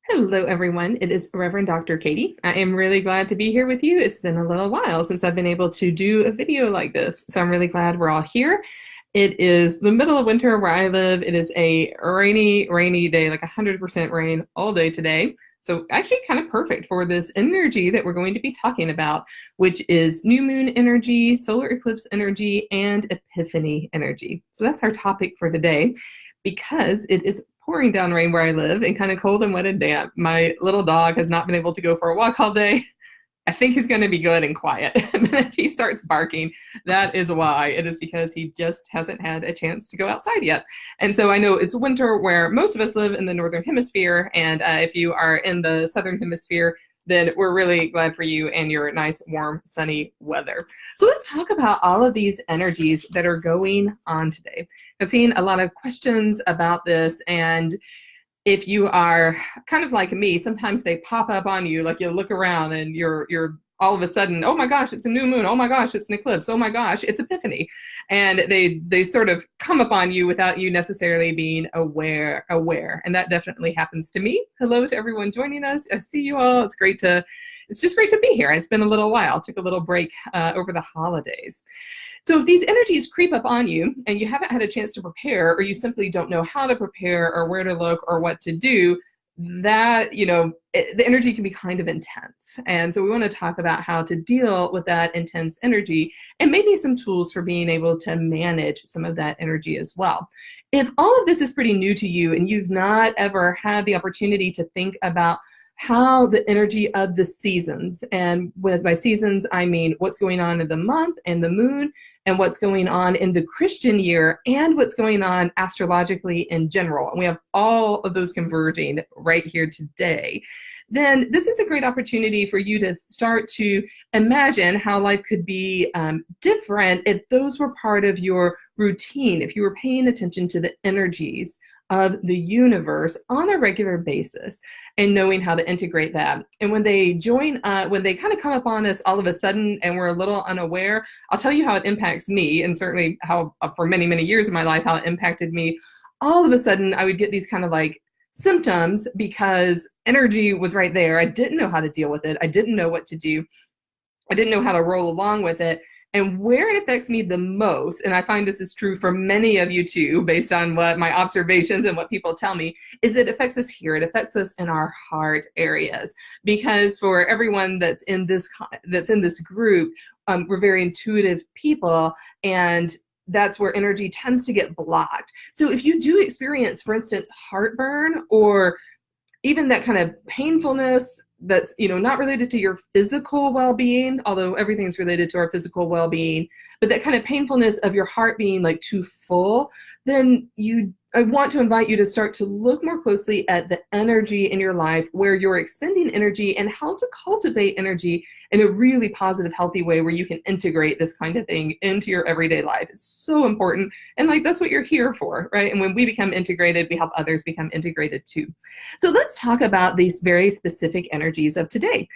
Hello, everyone. It is Reverend Dr. Katie. I am really glad to be here with you. It's been a little while since I've been able to do a video like this, so I'm really glad we're all here. It is the middle of winter where I live. It is a rainy day, like 100% rain all day today. So actually kind of perfect for this energy that we're going to be talking about, which is new moon energy, solar eclipse energy, and epiphany energy. So that's our topic for the day. Because it is pouring down rain where I live and kind of cold and wet and damp, my little dog has not been able to go for a walk all day. I think he's going to be good and quiet. And if he starts barking, that is why. It is because he just hasn't had a chance to go outside yet. And so I know it's winter where most of us live in the Northern Hemisphere. And if you are in the Southern Hemisphere, then we're really glad for you and your nice, warm, sunny weather. So let's talk about all of these energies that are going on today. I've seen a lot of questions about this, and if you are kind of like me, sometimes they pop up on you, like you look around and you're all of a sudden, oh my gosh, it's a new moon. Oh my gosh, it's an eclipse. Oh my gosh, it's Epiphany. And they sort of come upon you without you necessarily being aware. And that definitely happens to me. Hello to everyone joining us. I see you all. It's just great to be here. It's been a little while. Took a little break over the holidays. So if these energies creep up on you and you haven't had a chance to prepare, or you simply don't know how to prepare or where to look or what to do, that, the energy can be kind of intense. And so we want to talk about how to deal with that intense energy and maybe some tools for being able to manage some of that energy as well. If all of this is pretty new to you and you've not ever had the opportunity to think about how the energy of the seasons, and by seasons, I mean what's going on in the month and the moon, and what's going on in the Christian year, and what's going on astrologically in general. And we have all of those converging right here today. Then this is a great opportunity for you to start to imagine how life could be different if those were part of your routine, if you were paying attention to the energies of the universe on a regular basis and knowing how to integrate that. And when they when they kind of come up on us all of a sudden and we're a little unaware, I'll tell you how it impacts me, and certainly how for many, many years of my life, how it impacted me. All of a sudden, I would get these kind of like symptoms because energy was right there. I didn't know how to deal with it. I didn't know what to do. I didn't know how to roll along with it. And where it affects me the most, and I find this is true for many of you too, based on what my observations and what people tell me, is it affects us here. It affects us in our heart areas. Because for everyone that's in this group, we're very intuitive people, and that's where energy tends to get blocked. So if you do experience, for instance, heartburn or even that kind of painfulness that's not related to your physical well-being, although everything's related to our physical well-being, but that kind of painfulness of your heart being like too full, then I want to invite you to start to look more closely at the energy in your life where you're expending energy and how to cultivate energy in a really positive, healthy way where you can integrate this kind of thing into your everyday life. It's so important. And that's what you're here for, right? And when we become integrated, we help others become integrated too. So let's talk about these very specific energies of today.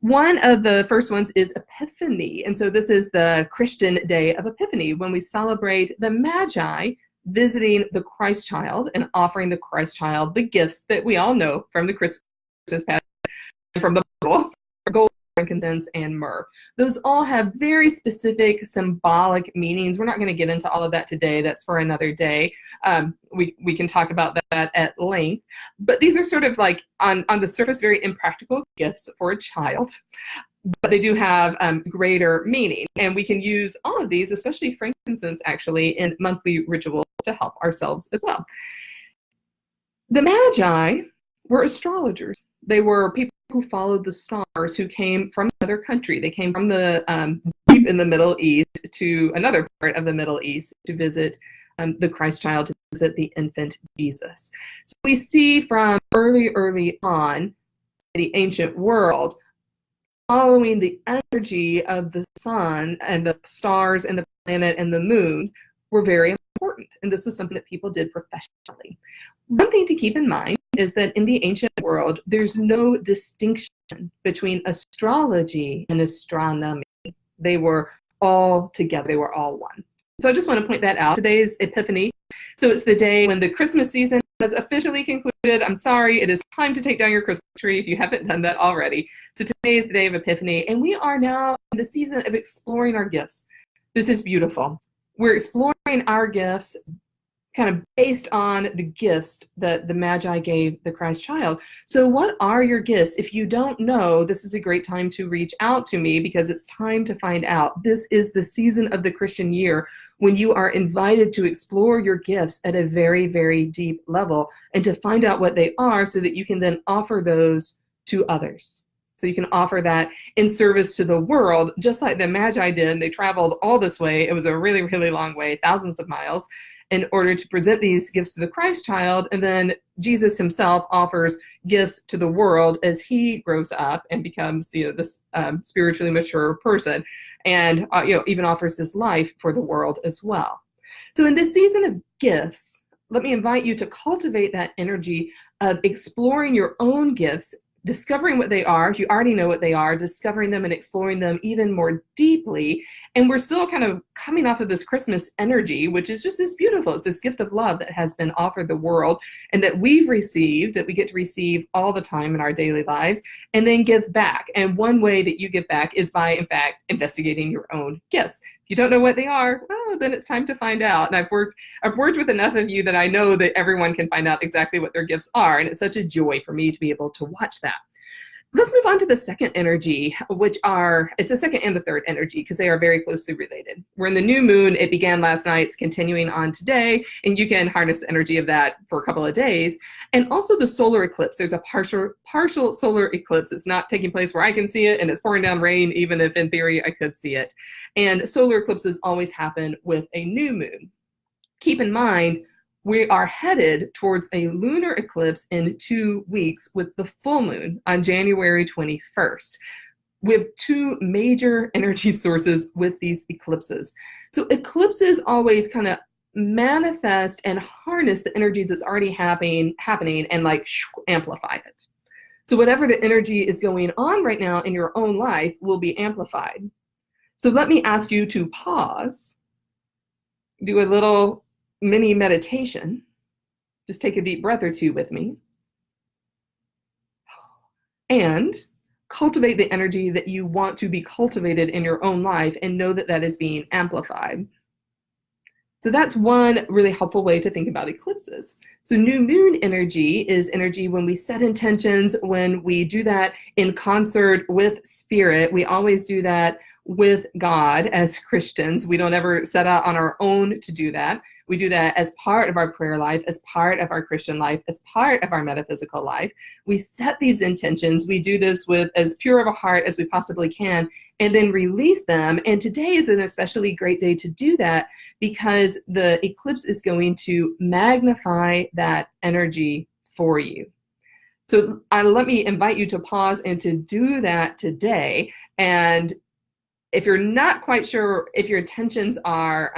One of the first ones is Epiphany. And so this is the Christian day of Epiphany, when we celebrate the Magi visiting the Christ child and offering the Christ child the gifts that we all know from the Christmas past, from the Bible, gold, frankincense, and myrrh. Those all have very specific symbolic meanings. We're not going to get into all of that today. That's for another day. We can talk about that at length. But these are sort of like, on the surface, very impractical gifts for a child. But they do have greater meaning. And we can use all of these, especially frankincense, actually, in monthly rituals to help ourselves as well. The Magi were astrologers. They were people who followed the stars, who came from another country. They came from the deep in the Middle East to another part of the Middle East to visit the Christ child, to visit the infant Jesus. So we see from early on in the ancient world, following the energy of the sun and the stars and the planet and the moons were very important. And this was something that people did professionally. One thing to keep in mind is that in the ancient world, there's no distinction between astrology and astronomy. They were all together. They were all one. So I just want to point that out. Today's Epiphany. So it's the day when the Christmas season has officially concluded. I'm sorry, it is time to take down your Christmas tree if you haven't done that already. So today is the day of Epiphany, and we are now in the season of exploring our gifts. This is beautiful. We're exploring our gifts kind of based on the gifts that the Magi gave the Christ child. So what are your gifts? If you don't know, this is a great time to reach out to me because it's time to find out. This is the season of the Christian year when you are invited to explore your gifts at a very, very deep level and to find out what they are so that you can then offer those to others. So you can offer that in service to the world, just like the Magi did. They traveled all this way. It was a really, really long way, thousands of miles, in order to present these gifts to the Christ child. And then Jesus himself offers gifts to the world as he grows up and becomes, this spiritually mature person, and even offers his life for the world as well. So in this season of gifts, let me invite you to cultivate that energy of exploring your own gifts, discovering what they are. If you already know what they are, discovering them and exploring them even more deeply. And we're still kind of coming off of this Christmas energy, which is just this beautiful. It's this gift of love that has been offered the world and that we've received, that we get to receive all the time in our daily lives, and then give back. And one way that you give back is by, in fact, investigating your own gifts. If you don't know what they are, well, then it's time to find out. And I've worked with enough of you that I know that everyone can find out exactly what their gifts are. And it's such a joy for me to be able to watch that. Let's move on to the second energy, it's the second and the third energy because they are very closely related. We're in the new moon. It began last night. It's continuing on today, and you can harness the energy of that for a couple of days. And also the solar eclipse. There's a partial solar eclipse. It's not taking place where I can see it, and it's pouring down rain, even if in theory I could see it. And solar eclipses always happen with a new moon. Keep in mind, we are headed towards a lunar eclipse in 2 weeks with the full moon on January 21st. We have two major energy sources with these eclipses. So eclipses always kind of manifest and harness the energy that's already happening and amplify it. So whatever the energy is going on right now in your own life will be amplified. So let me ask you to pause, do a little mini meditation. Just take a deep breath or two with me. And cultivate the energy that you want to be cultivated in your own life and know that that is being amplified. So that's one really helpful way to think about eclipses. So new moon energy is energy when we set intentions, when we do that in concert with spirit. We always do that with God as Christians. We don't ever set out on our own to do that. We do that as part of our prayer life, as part of our Christian life, as part of our metaphysical life. We set these intentions. We do this with as pure of a heart as we possibly can, and then release them. And today is an especially great day to do that because the eclipse is going to magnify that energy for you. So let me invite you to pause and to do that today. And if you're not quite sure if your intentions are,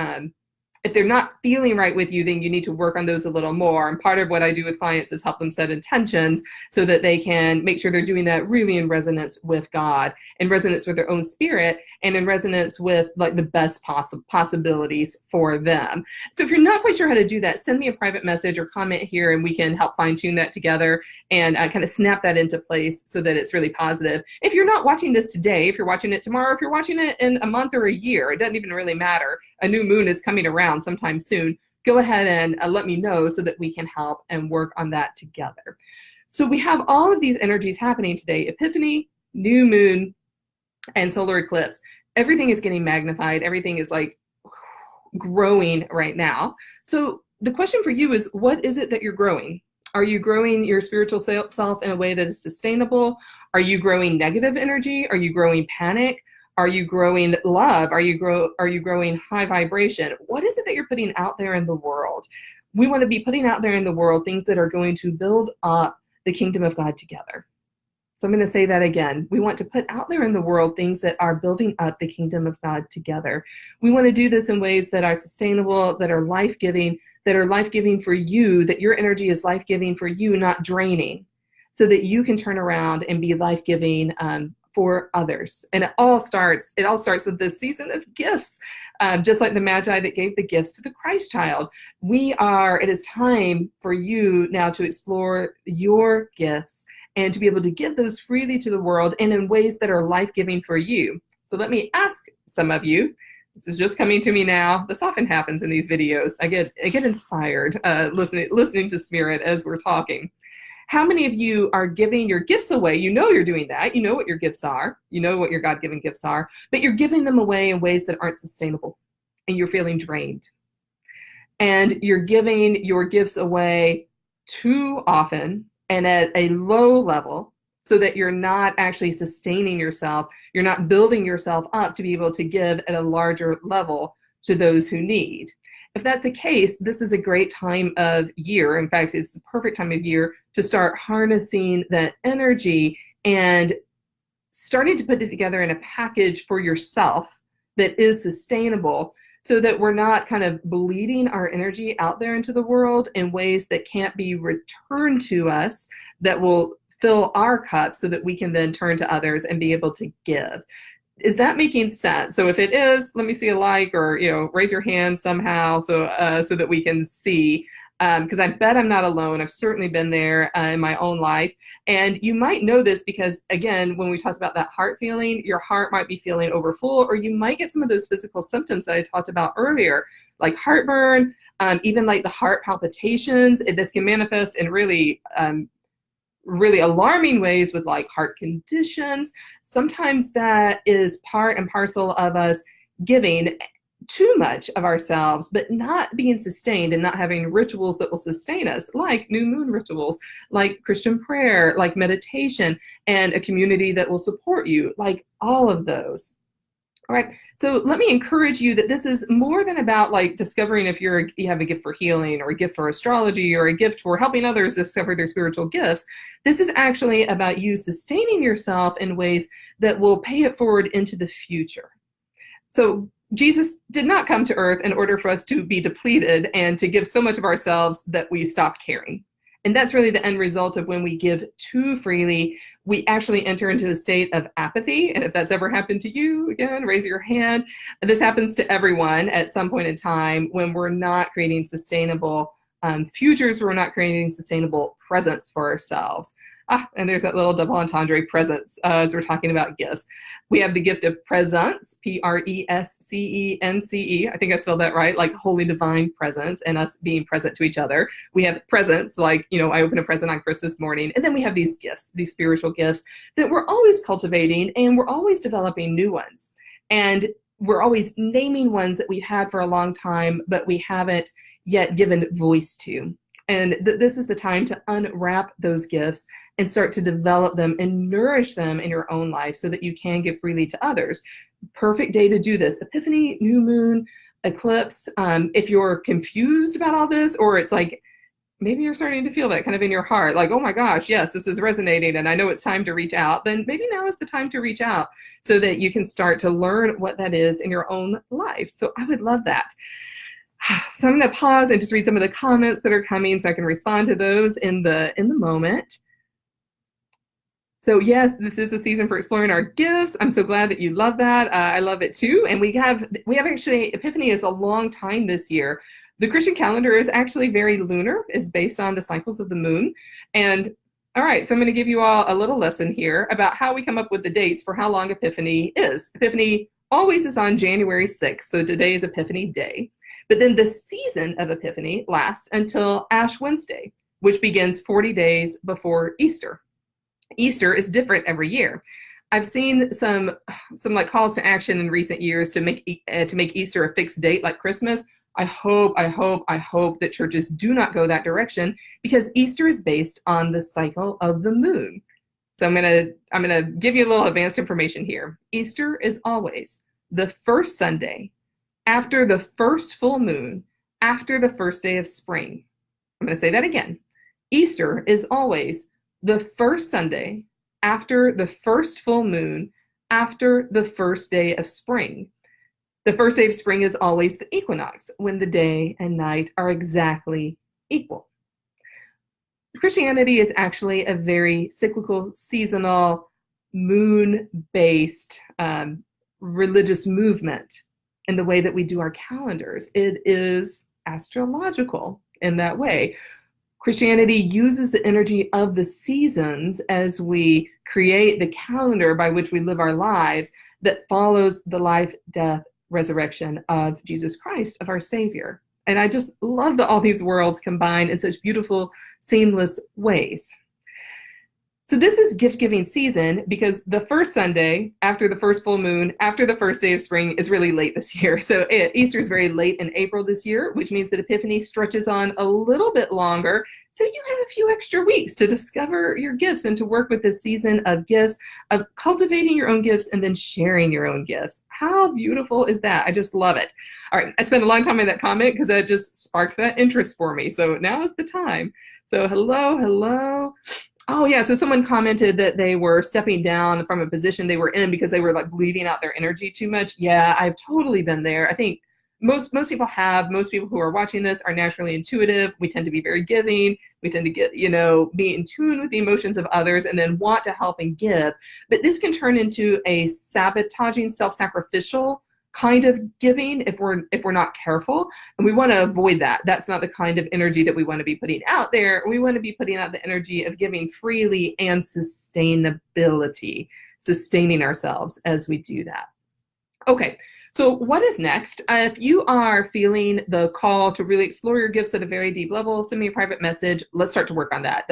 if they're not feeling right with you, then you need to work on those a little more. And part of what I do with clients is help them set intentions so that they can make sure they're doing that really in resonance with God, in resonance with their own spirit, and in resonance with the best possibilities for them. So if you're not quite sure how to do that, send me a private message or comment here and we can help fine tune that together and kind of snap that into place so that it's really positive. If you're not watching this today, if you're watching it tomorrow, if you're watching it in a month or a year, it doesn't even really matter. A new moon is coming around sometime soon. Go ahead and let me know so that we can help and work on that together. So we have all of these energies happening today: Epiphany, new moon, and solar eclipse. Everything is getting magnified. Everything is growing right now. So the question for you is, what is it that you're growing? Are you growing your spiritual self in a way that is sustainable? Are you growing negative energy? Are you growing panic? Are you growing love? Are you growing high vibration? What is it that you're putting out there in the world? We want to be putting out there in the world things that are going to build up the kingdom of God together. So I'm going to say that again. We want to put out there in the world things that are building up the kingdom of God together. We want to do this in ways that are sustainable, that are life-giving for you, that your energy is life-giving for you, not draining, so that you can turn around and be life-giving for others. And it all starts with this season of gifts, just like the Magi that gave the gifts to the Christ child. It is time for you now to explore your gifts and to be able to give those freely to the world and in ways that are life-giving for you. So let me ask some of you, this is just coming to me now. This often happens in these videos. I get inspired listening to Spirit as we're talking. How many of you are giving your gifts away? You know you're doing that. You know what your gifts are. You know what your God-given gifts are, but you're giving them away in ways that aren't sustainable and you're feeling drained. And you're giving your gifts away too often and at a low level so that you're not actually sustaining yourself. You're not building yourself up to be able to give at a larger level to those who need. If that's the case, this is a great time of year. In fact, it's the perfect time of year to start harnessing that energy and starting to put it together in a package for yourself that is sustainable, so that we're not kind of bleeding our energy out there into the world in ways that can't be returned to us, that will fill our cup so that we can then turn to others and be able to give. Is that making sense? So if it is, let me see a like, or raise your hand somehow so that we can see. Because I bet I'm not alone. I've certainly been there in my own life. And you might know this because, again, when we talked about that heart feeling, your heart might be feeling overfull, or you might get some of those physical symptoms that I talked about earlier, like heartburn, even like the heart palpitations. This can manifest in really alarming ways with like heart conditions. Sometimes that is part and parcel of us giving too much of ourselves, but not being sustained and not having rituals that will sustain us, like new moon rituals, like Christian prayer, like meditation, and a community that will support you, like all of those. All right, so let me encourage you that this is more than about like discovering if you have a gift for healing, or a gift for astrology, or a gift for helping others discover their spiritual gifts. This is actually about you sustaining yourself in ways that will pay it forward into the future. So Jesus did not come to earth in order for us to be depleted and to give so much of ourselves that we stop caring. And that's really the end result of when we give too freely, we actually enter into a state of apathy. And if that's ever happened to you, again, raise your hand. This happens to everyone at some point in time when we're not creating sustainable futures, we're not creating sustainable presents for ourselves. And there's that little double entendre, presence, as we're talking about gifts. We have the gift of presence, Prescence. I think I spelled that right, like holy divine presence and us being present to each other. We have presents, like, I opened a present on Christmas morning. And then we have these gifts, these spiritual gifts that we're always cultivating, and we're always developing new ones. And we're always naming ones that we've had for a long time, but we haven't yet given voice to. And this is the time to unwrap those gifts and start to develop them and nourish them in your own life so that you can give freely to others. Perfect day to do this. Epiphany, new moon, eclipse. If you're confused about all this, or it's like, maybe you're starting to feel that kind of in your heart, like, oh my gosh, yes, this is resonating and I know it's time to reach out, then maybe now is the time to reach out so that you can start to learn what that is in your own life. So I would love that. So I'm going to pause and just read some of the comments that are coming so I can respond to those in the moment. So yes, this is a season for exploring our gifts. I'm so glad that you love that. I love it too. And we have actually, Epiphany is a long time this year. The Christian calendar is actually very lunar. It's based on the cycles of the moon. And all right, so I'm going to give you all a little lesson here about how we come up with the dates for how long Epiphany is. Epiphany always is on January 6th, so today is Epiphany Day. But then the season of Epiphany lasts until Ash Wednesday, which begins 40 days before Easter. Easter is different every year. I've seen some like calls to action in recent years to make Easter a fixed date like Christmas. I hope that churches do not go that direction, because Easter is based on the cycle of the moon. So I'm gonna give you a little advanced information here. Easter is always the first Sunday after the first full moon, after the first day of spring. I'm going to say that again. Easter is always the first Sunday after the first full moon, after the first day of spring. The first day of spring is always the equinox, when the day and night are exactly equal. Christianity is actually a very cyclical, seasonal, moon-based religious movement in the way that we do our calendars. It is astrological in that way. Christianity uses the energy of the seasons as we create the calendar by which we live our lives that follows the life, death, resurrection of Jesus Christ, of our Savior. And I just love that all these worlds combine in such beautiful, seamless ways. So this is gift-giving season because the first Sunday after the first full moon, after the first day of spring, is really late this year. So Easter is very late in April this year, which means that Epiphany stretches on a little bit longer. So you have a few extra weeks to discover your gifts and to work with this season of gifts, of cultivating your own gifts and then sharing your own gifts. How beautiful is that? I just love it. All right, I spent a long time in that comment because that just sparked that interest for me. So now is the time. So hello. Oh yeah, so someone commented that they were stepping down from a position they were in because they were like bleeding out their energy too much. Yeah, I've totally been there. I think most people have. Most people who are watching this are naturally intuitive. We tend to be very giving. We tend to get, be in tune with the emotions of others and then want to help and give. But this can turn into a sabotaging, self-sacrificial kind of giving if we're not careful, and we want to avoid that. That's not the kind of energy that we want to be putting out there. We want to be putting out the energy of giving freely and sustainability, sustaining ourselves as we do that. Okay, so what is next? If you are feeling the call to really explore your gifts at a very deep level, send me a private message. Let's start to work on that.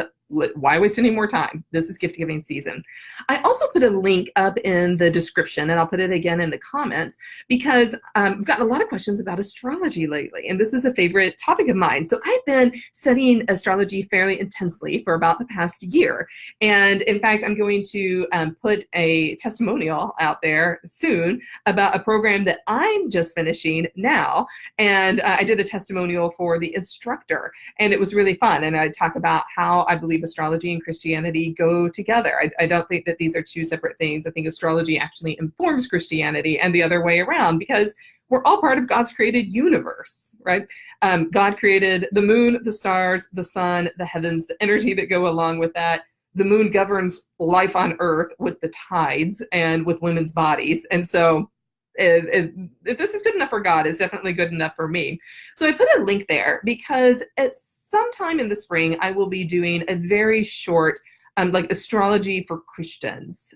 Why waste any more time? This is gift giving season. I also put a link up in the description, and I'll put it again in the comments, because I've gotten a lot of questions about astrology lately, and this is a favorite topic of mine. So I've been studying astrology fairly intensely for about the past year. And in fact, I'm going to put a testimonial out there soon about a program that I'm just finishing now. And I did a testimonial for the instructor, and it was really fun. And I talk about how I believe astrology and Christianity go together. I don't think that these are two separate things. I think astrology actually informs Christianity and the other way around, because we're all part of God's created universe, right? God created the moon, the stars, the sun, the heavens, the energy that go along with that. The moon governs life on Earth with the tides and with women's bodies. And so if this is good enough for God, it's definitely good enough for me. So I put a link there because at some time in the spring, I will be doing a very short, like astrology for Christians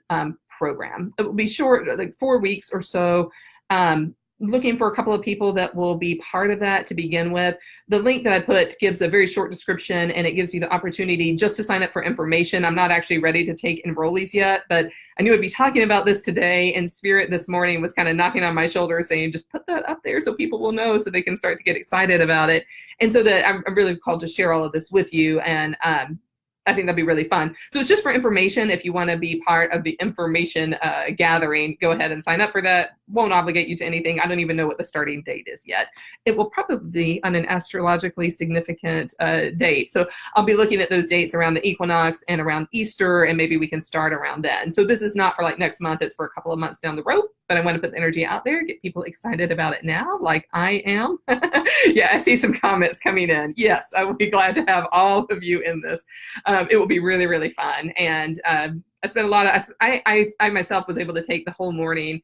program. It will be short, like 4 weeks or so. Looking for a couple of people that will be part of that to begin with. The link that I put gives a very short description, and it gives you the opportunity just to sign up for information. I'm not actually ready to take enrollees yet, but I knew I'd be talking about this today, and Spirit this morning was kind of knocking on my shoulder saying, just put that up there so people will know, so they can start to get excited about it. And so that I'm really called to share all of this with you, and I think that'd be really fun. So it's just for information. If you want to be part of the information gathering, go ahead and sign up for that. Won't obligate you to anything. I don't even know what the starting date is yet. It will probably be on an astrologically significant date. So I'll be looking at those dates around the equinox and around Easter, and maybe we can start around then. So this is not for like next month. It's for a couple of months down the road, but I want to put the energy out there, get people excited about it now, like I am. Yeah, I see some comments coming in. Yes, I will be glad to have all of you in this. It will be really, really fun. And I spent a lot of, I myself was able to take the whole morning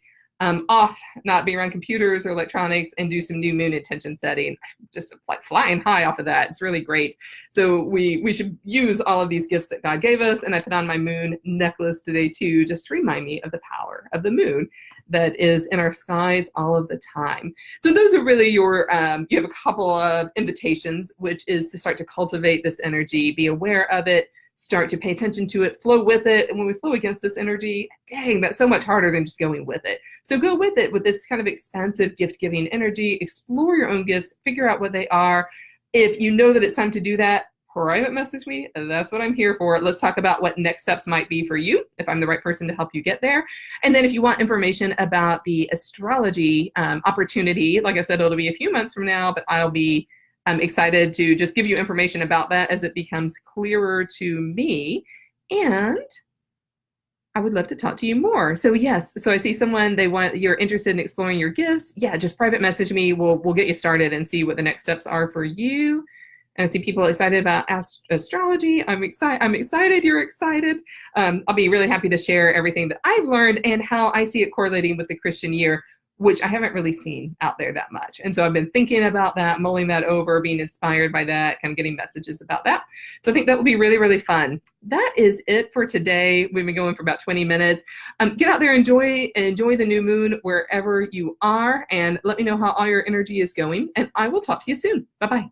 off, not be around computers or electronics, and do some new moon intention setting. Just like flying high off of that. It's really great. So we should use all of these gifts that God gave us. And I put on my moon necklace today too, just to remind me of the power of the moon that is in our skies all of the time. So those are really your, you have a couple of invitations, which is to start to cultivate this energy, be aware of it, start to pay attention to it, flow with it. And when we flow against this energy, dang, that's so much harder than just going with it. So go with it with this kind of expansive gift-giving energy, explore your own gifts, figure out what they are. If you know that it's time to do that, private message me. That's what I'm here for. Let's talk about what next steps might be for you, if I'm the right person to help you get there. And then if you want information about the astrology opportunity, like I said, it'll be a few months from now, but I'll be excited to just give you information about that as it becomes clearer to me. And I would love to talk to you more. So yes, so I see someone, you're interested in exploring your gifts. Yeah, just private message me. We'll get you started and see what the next steps are for you. And I see people excited about astrology. I'm excited. I'm excited. You're excited. I'll be really happy to share everything that I've learned and how I see it correlating with the Christian year, which I haven't really seen out there that much. And so I've been thinking about that, mulling that over, being inspired by that, kind of getting messages about that. So I think that will be really, really fun. That is it for today. We've been going for about 20 minutes. Get out there, enjoy the new moon wherever you are, and let me know how all your energy is going. And I will talk to you soon. Bye-bye.